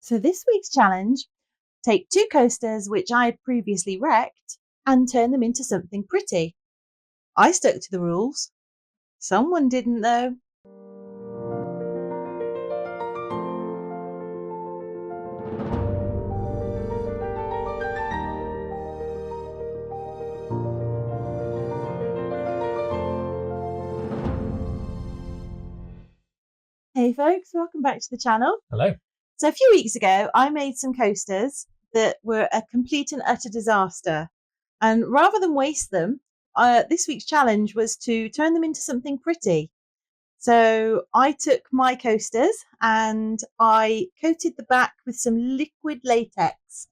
So this week's challenge, take 2 coasters which I had previously wrecked and turn them into something pretty. I stuck to the rules. Someone didn't though. Hey folks, welcome back to the channel. Hello. So a few weeks ago, I made some coasters that were a complete and utter disaster. And rather than waste them, this week's challenge was to turn them into something pretty. So I took my coasters and I coated the back with some liquid latex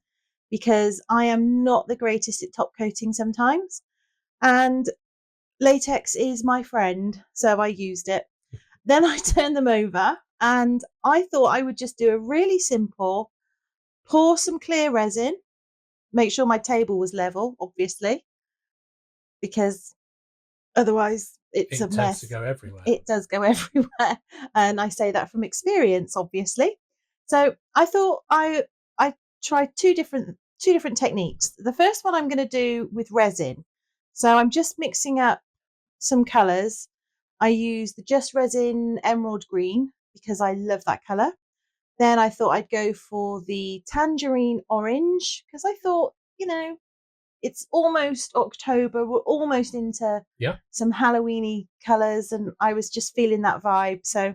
because I am not the greatest at top coating sometimes. And latex is my friend, so I used it. Then I turned them over and I thought I would just do a really simple, pour some clear resin, make sure my table was level, obviously, because otherwise it's a mess. It tends to go everywhere. It does go everywhere. And I say that from experience, obviously. So I thought I tried two different techniques. The first one I'm going to do with resin. So I'm just mixing up some colours. I used the Just Resin Emerald Green because I love that colour. Then I thought I'd go for the Tangerine Orange because I thought, it's almost October. We're almost into some Halloween-y colours and I was just feeling that vibe. So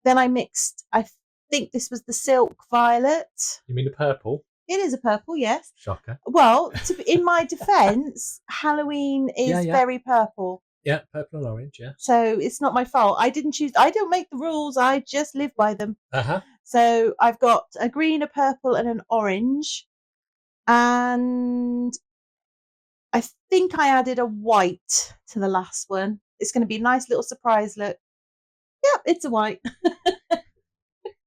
then I mixed, I think this was the Silk Violet. You mean the purple? It is a purple, yes. Shocker. Well, in my defence, Halloween is very purple. Yeah, purple and orange, yeah. So it's not my fault. I didn't choose. I don't make the rules. I just live by them. Uh-huh. So I've got a green, a purple, and an orange. And I think I added a white to the last one. It's going to be a nice little surprise look. Yep, it's a white.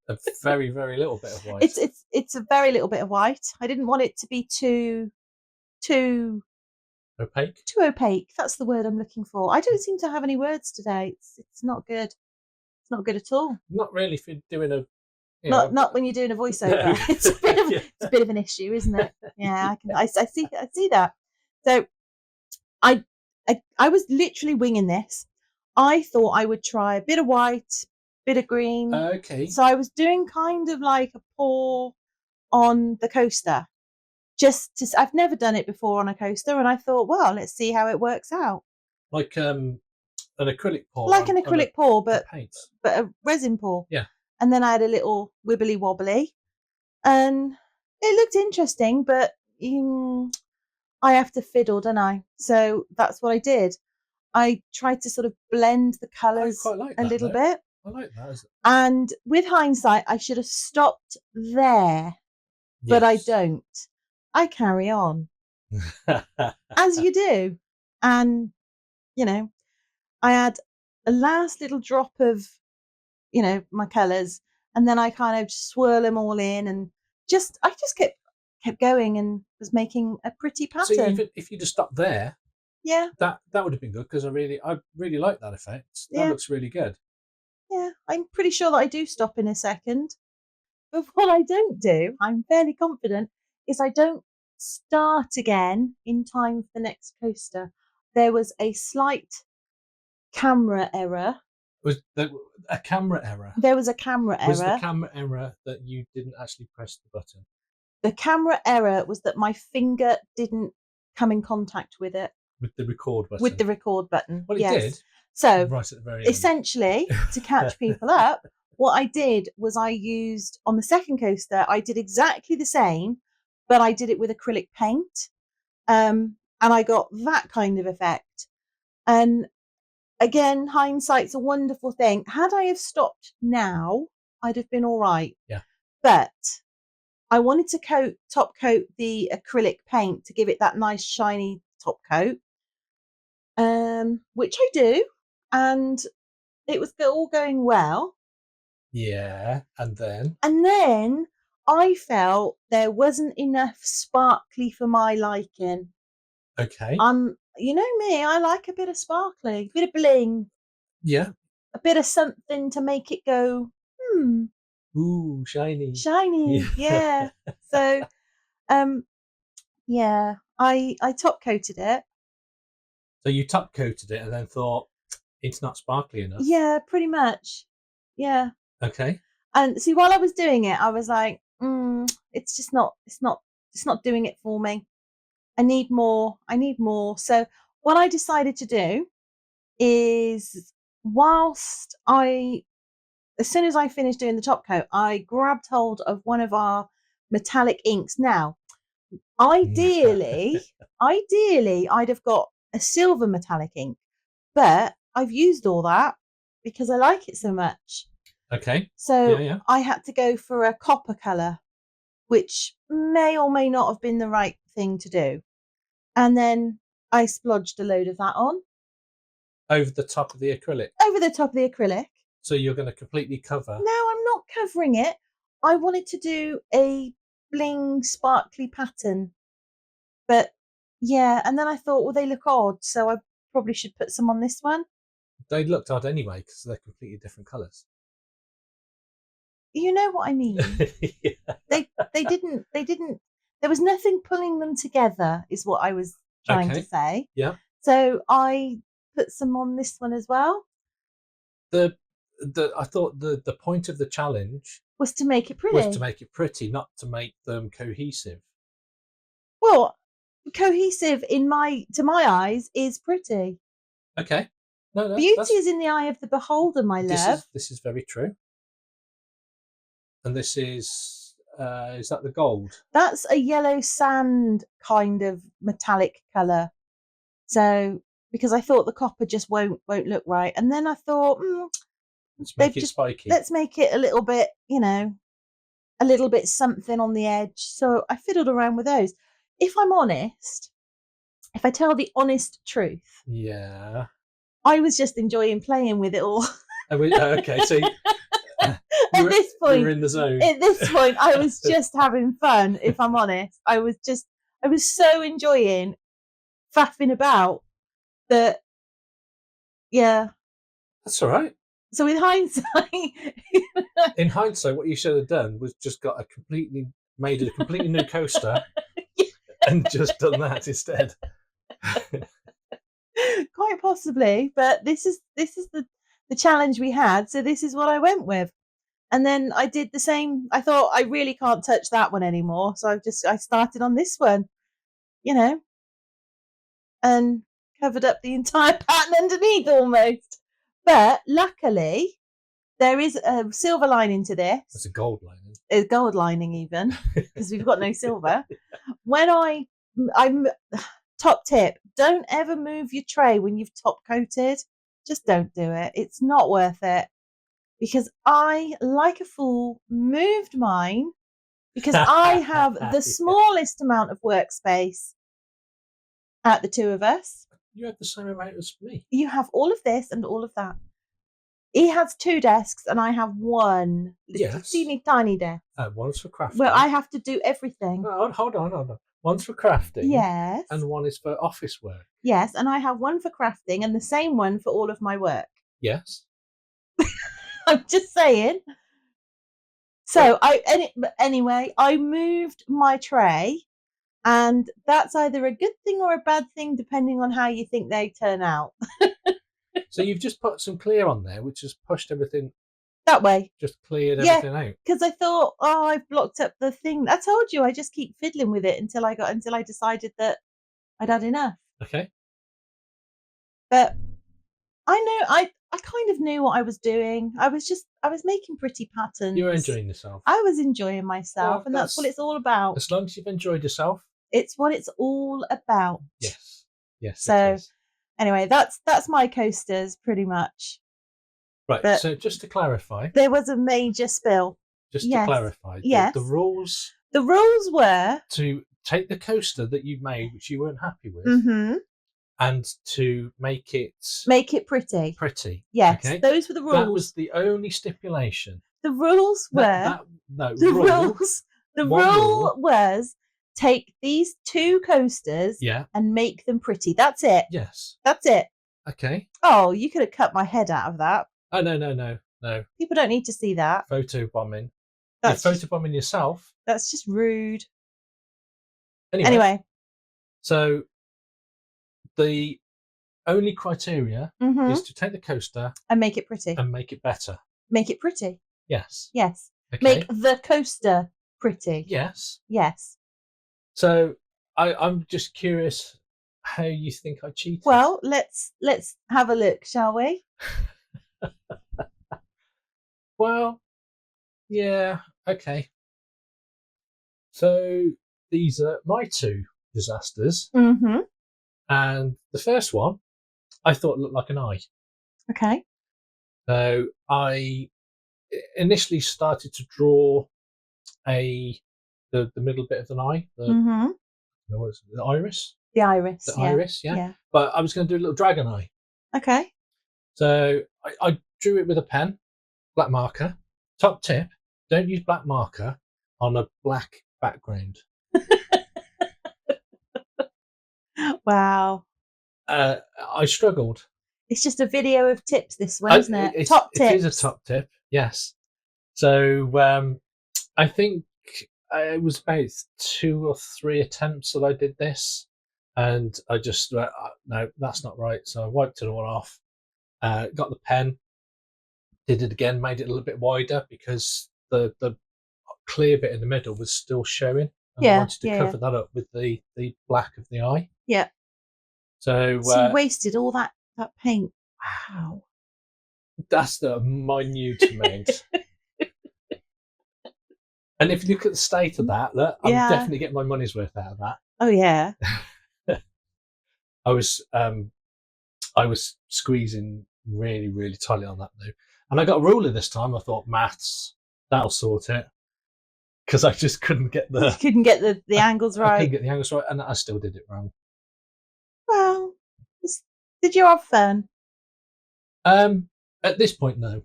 A very, very little bit of white. It's a very little bit of white. I didn't want it to be too opaque. Too opaque. That's the word I'm looking for. I don't seem to have any words today. It's not good. It's not good at all. Not really if you're doing a. Not when you're doing a voiceover. No. It's a bit of an issue, isn't it? Yeah, I see that. So I was literally winging this. I thought I would try a bit of white, bit of green. Okay. So I was doing kind of like a pour on the coaster. I've never done it before on a coaster, and I thought, well, let's see how it works out. Like an acrylic pour. Like an acrylic pour, but a resin pour. Yeah. And then I had a little wibbly wobbly, and it looked interesting, but I have to fiddle, don't I? So that's what I did. I tried to sort of blend the colours a little bit. I like that. And with hindsight, I should have stopped there, but I don't. I carry on as you do. And, I had a last little drop of, my colours, and then I kind of swirl them all in and I just kept going and was making a pretty pattern. So even if you just stopped there, that would have been good because I really like that effect. That looks really good. Yeah, I'm pretty sure that I do stop in a second. But what I don't do, I'm fairly confident, is I don't start again in time for the next coaster. There was a slight camera error. Was there a camera error? There was a camera error. Was the camera error that you didn't actually press the button? The camera error was that my finger didn't come in contact with it. With the record button? With the record button, well, it did. So, right at the very essentially, to catch people up, what I did was I used, on the second coaster, I did exactly the same, but I did it with acrylic paint. And I got that kind of effect. And again, hindsight's a wonderful thing. Had I have stopped now, I'd have been all right. Yeah. But I wanted to top coat the acrylic paint to give it that nice shiny top coat, which I do. And it was all going well. Yeah, and then I felt there wasn't enough sparkly for my liking. Okay. You know me, I like a bit of sparkly, a bit of bling. Yeah. A bit of something to make it go, Ooh, shiny. Shiny, yeah. So, yeah, I top coated it. So you top coated it and then thought it's not sparkly enough. Yeah, pretty much. Yeah. Okay. And see, while I was doing it, I was like, it's just not. It's not doing it for me. I need more. I need more. So what I decided to do is, whilst as soon as I finished doing the top coat, I grabbed hold of one of our metallic inks. Now, ideally, I'd have got a silver metallic ink, but I've used all that because I like it so much. Okay. So yeah. I had to go for a copper colour, which may or may not have been the right thing to do. And then I splodged a load of that on. Over the top of the acrylic? Over the top of the acrylic. So you're going to completely cover? No, I'm not covering it. I wanted to do a bling sparkly pattern. But yeah, and then I thought, well, they look odd, so I probably should put some on this one. They looked odd anyway because they're completely different colours. You know what I mean? Yeah. They didn't. There was nothing pulling them together, is what I was trying to say. Yeah. So I put some on this one as well. I thought the point of the challenge was to make it pretty. Not to make them cohesive. Well, cohesive to my eyes is pretty. Okay. No, beauty is in the eye of the beholder, my love. This is very true. And this is that the gold? That's a yellow sand kind of metallic colour. So, because I thought the copper just won't look right, and then I thought, let's make it spiky. Let's make it a little bit, a little bit something on the edge. So I fiddled around with those. If I'm honest, if I tell the honest truth, yeah, I was just enjoying playing with it all. Okay, so at this point, you were in the zone. At this point, I was just having fun. If I'm honest, I was so enjoying faffing about that. Yeah, that's all right. So in hindsight, what you should have done was just made a completely new coaster and just done that instead. Quite possibly, but this is the challenge we had, so this is what I went with. And then I did the same. I thought, I really can't touch that one anymore, so I started on this one, and covered up the entire pattern underneath almost. But luckily, there is a silver lining to this. It's a gold lining. It's gold lining even, because we've got no silver. When I'm top tip, don't ever move your tray when you've top coated. Just don't do it. It's not worth it. Because I, like a fool, moved mine because I have the smallest amount of workspace at the two of us. You have the same amount as me. You have all of this and all of that. He has 2 desks and I have one. Yes. Teeny tiny desk. One's for crafting. Well, I have to do everything. No, hold on. One's for crafting. Yes. And one is for office work. Yes, and I have one for crafting and the same one for all of my work. Yes. I'm just saying. So anyway, I moved my tray, and that's either a good thing or a bad thing, depending on how you think they turn out. So you've just put some clear on there, which has pushed everything that way. Just cleared everything out. Because I thought, I've blocked up the thing. I told you, I just keep fiddling with it until I decided that I'd had enough. Okay. But I kind of knew what I was doing. I was making pretty patterns. You were enjoying yourself. I was enjoying myself, and that's what it's all about. As long as you've enjoyed yourself. It's what it's all about. Yes. Yes. So anyway, that's my coasters pretty much. Right. But so just to clarify. There was a major spill. Just to clarify. Yes. The rules. The rules were to take the coaster that you made, which you weren't happy with. Mm-hmm. And to make it pretty. Pretty. Yes, okay? Those were the rules. That was the only stipulation. The rules were the rule was take these 2 coasters and make them pretty. That's it. Yes. That's it. Okay. Oh, you could have cut my head out of that. Oh no. People don't need to see that. Photo bombing. You're photobombing yourself. That's just rude. Anyway. So the only criteria is to take the coaster and make it pretty. And make it better. Make it pretty. Yes. Yes. Okay. Make the coaster pretty. Yes. Yes. So I'm just curious how you think I cheated. Well, let's have a look, shall we? Well, yeah, okay. So these are my two disasters. Mm-hmm. And the first one, I thought looked like an eye. Okay. So I initially started to draw the middle bit of an eye. What is it, the iris? The iris. The iris, yeah. But I was going to do a little dragon eye. Okay. So I drew it with a pen, black marker. Top tip, don't use black marker on a black background. Wow. I struggled. It's just a video of tips, this one, isn't it? Top tips. It is a top tip, yes. So I think it was about 2 or 3 attempts that I did this, and I just went, no, that's not right. So I wiped it all off, got the pen, did it again, made it a little bit wider because the clear bit in the middle was still showing. And I wanted to cover that up with the black of the eye. Yeah. So you wasted all that paint. Wow. That's the minute amount. And if you look at the state of that, I'm definitely getting my money's worth out of that. Oh yeah. I was squeezing really, really tightly on that though. And I got a ruler this time. I thought maths, that'll sort it. Because I just couldn't get the angles right. I couldn't get the angles right, and I still did it wrong. Well, did you have fun? At this point, no.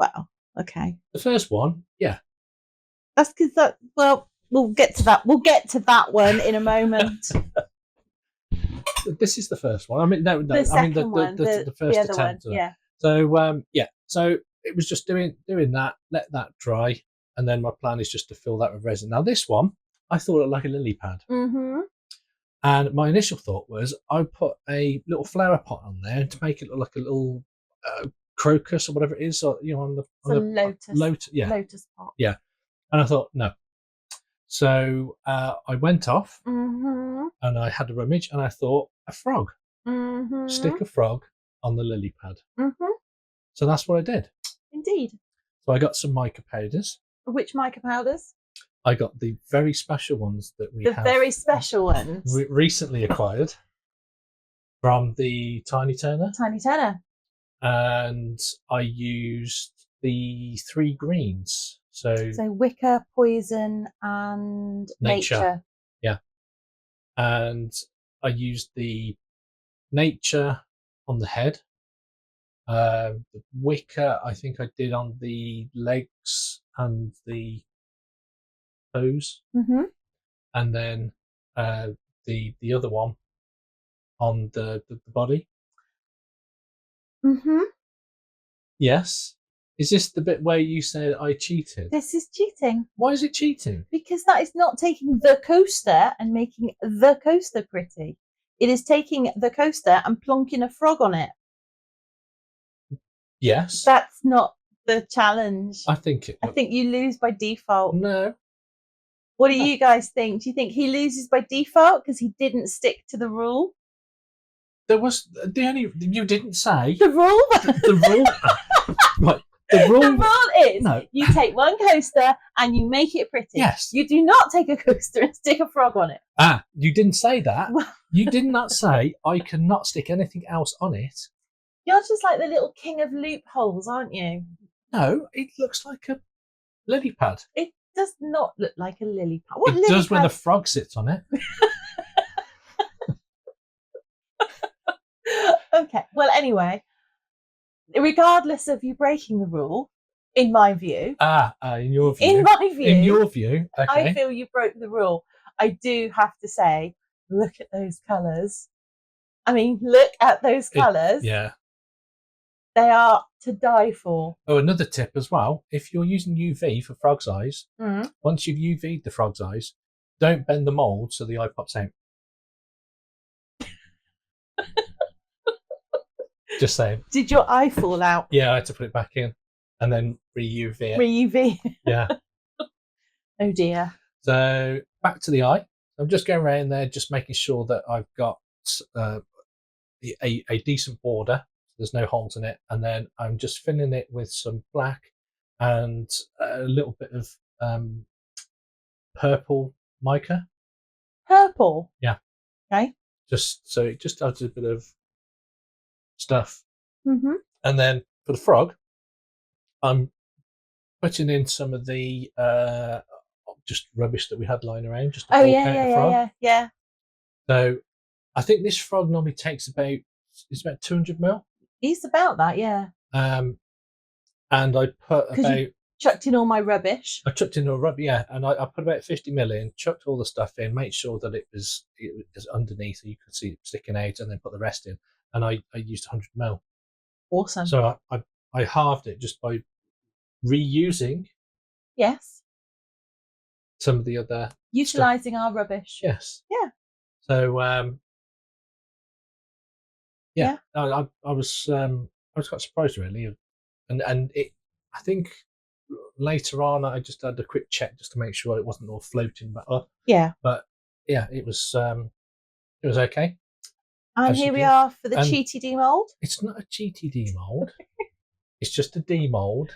Wow. Okay. The first one, yeah. That's because we'll get to that. We'll get to that one in a moment. This is the first one. I mean, no. The second one, the first attempt. One, yeah. So So it was just doing that. Let that dry, and then my plan is just to fill that with resin. Now this one, I thought it looked like a lily pad. Mm-hmm. And my initial thought was I put a little flower pot on there to make it look like a little crocus or whatever it is, or on the lotus pot. Yeah, and I thought no. So I went off and I had a rummage, and I thought a frog. Stick a frog on the lily pad. So that's what I did. Indeed. So I got some mica powders. Which mica powders? I got the very special ones that we have. The very special ones. Recently acquired from the Tiny Turner. Tiny Turner. And I used the 3 greens. So wicker, poison, and nature. Yeah. And I used the nature on the head. The wicker, I think I did on the legs and the toes, and then the other one on the body. Yes. Is this the bit where you said I cheated? This is cheating. Why is it cheating? Because that is not taking the coaster and making the coaster pretty. It is taking the coaster and plonking a frog on it. Yes. That's not the challenge. I think you lose by default. No. What do you guys think? Do you think he loses by default because he didn't stick to the rule? There was you didn't say the rule. The rule. Right. The rule is you take one coaster and you make it pretty. Yes. You do not take a coaster and stick a frog on it. You didn't say that. You did not say I cannot stick anything else on it. You're just like the little king of loopholes, aren't you? No, it looks like a lily pad. It does not look like a lily pad. It does when a frog sits on it. Okay. Well, anyway, regardless of you breaking the rule, in my view. In your view. In my view. In your view. Okay. I feel you broke the rule. I do have to say, look at those colours. I mean, look at those colours. Yeah. They are to die for. Oh, another tip as well. If you're using UV for frog's eyes, Mm. once you've UV'd the frog's eyes, don't bend the mould so the eye pops out. Just saying. Did your eye fall out? Yeah, I had to put it back in and then re-UV it. Re-UV. Yeah. Oh dear. So back to the eye. I'm just going around there, just making sure that I've got a decent border. There's no holes in it. And then I'm just filling it with some black and a little bit of purple mica. Purple? Yeah. Okay. Just so it just adds a bit of stuff. Mm-hmm. And then for the frog, I'm putting in some of the just rubbish that we had lying around. Just to bulk out the frog. Yeah. So I think this frog normally takes about 200 mil. He's about that, yeah. And I put about chucked in all my rubbish. I chucked in all rubbish, yeah, and I put about 50 mil in, chucked all the stuff in, made sure that it was underneath, so you could see it sticking out, and then put the rest in. And I used 100 mil. Awesome. So I halved it just by reusing. Yes. Some of the other utilising our rubbish. Yes. Yeah. So yeah. I was quite surprised really, and it. I think later on I just had a quick check just to make sure it wasn't all floating back up. Yeah. But yeah, it was okay. And here we are for the cheaty demold. It's not a cheaty demold. It's just a demold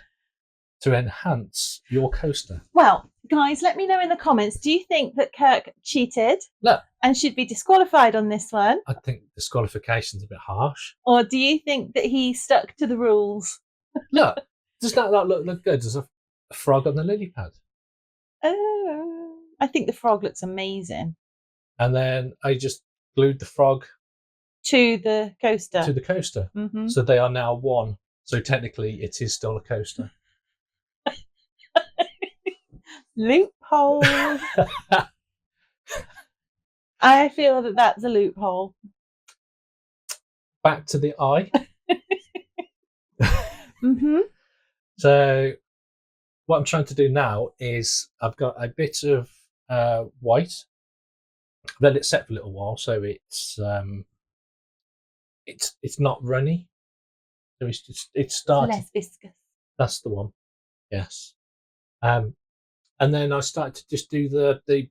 to enhance your coaster. Well, guys, let me know in the comments. Do you think that Kirk cheated? No. And should be disqualified on this one? I think disqualification's a bit harsh. Or do you think that he stuck to the rules? Look, does that look good? There's a frog on the lily pad. Oh, I think the frog looks amazing. And then I just glued the frog to the coaster. Mm-hmm. So they are now one. So technically, it is still a coaster. Loophole. I feel that that's a loophole. Back to the eye. Mm-hmm. So what I'm trying to do now is I've got a bit of white. Let it set for a little while, so it's not runny. So it's starting. Less viscous. That's the one. Yes. And then I started to just do the I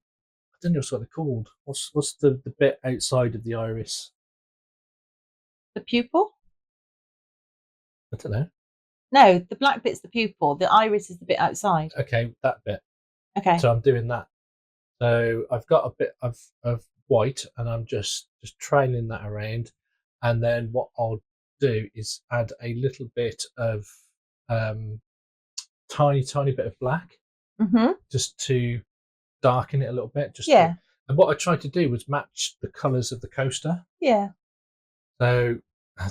don't know what they're called. What's the bit outside of the iris? The pupil? I don't know. No, the black bit's the pupil. The iris is the bit outside. Okay, that bit. Okay. So I'm doing that. So I've got a bit of white, and I'm just trailing that around. And then what I'll do is add a little bit of tiny bit of black, just to darken it a little bit. And what I tried to do was match the colours of the coaster. Yeah. So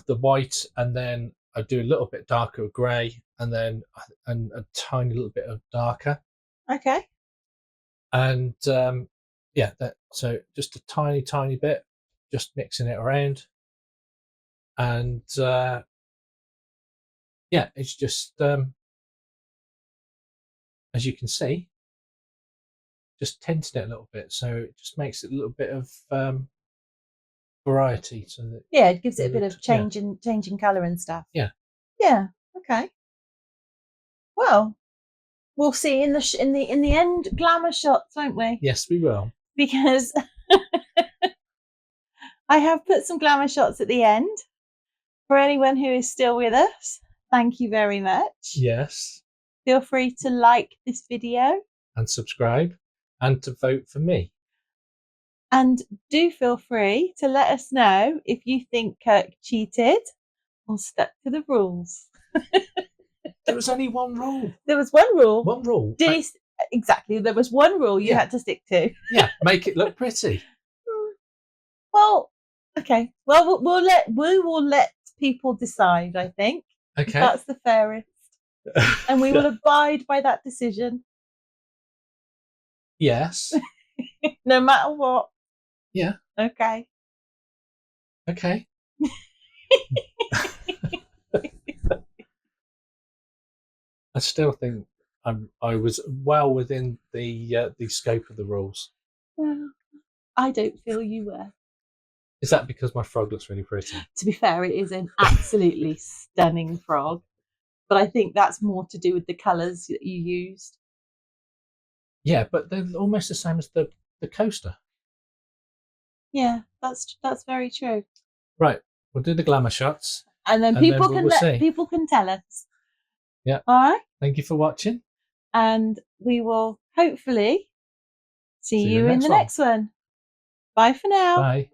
the white, and then I do a little bit darker grey, and then a tiny little bit of darker. Okay. And so just a tiny bit, just mixing it around. And it's just as you can see, just tinted it a little bit, so it just makes it a little bit of variety. So that it gives it a bit of change in colour and stuff. Yeah. Okay. Well, we'll see in the end glamour shots, won't we? Yes, we will. Because I have put some glamour shots at the end. For anyone who is still with us, thank you very much. Yes. Feel free to like this video. And subscribe. And to vote for me. And do feel free to let us know if you think Kirk cheated or stuck to the rules. There was only one rule. There was one rule. One rule. Exactly. There was one rule you had to stick to. Yeah, make it look pretty. Well, okay. Well, we will let people decide, I think. Okay. That's the fairest. And we will abide by that decision. Yes. No matter what. Yeah. Okay. Okay. I still think I was well within the scope of the rules. Well, I don't feel you were. Is that because my frog looks really pretty? To be fair, it is an absolutely stunning frog, but I think that's more to do with the colours that you used. Yeah, but they're almost the same as the coaster. Yeah, that's very true. Right, we'll do the glamour shots, And then and then we'll see. people can tell us. Yeah. All right. Thank you for watching, and we will hopefully see you in the one. next one. Bye for now. Bye.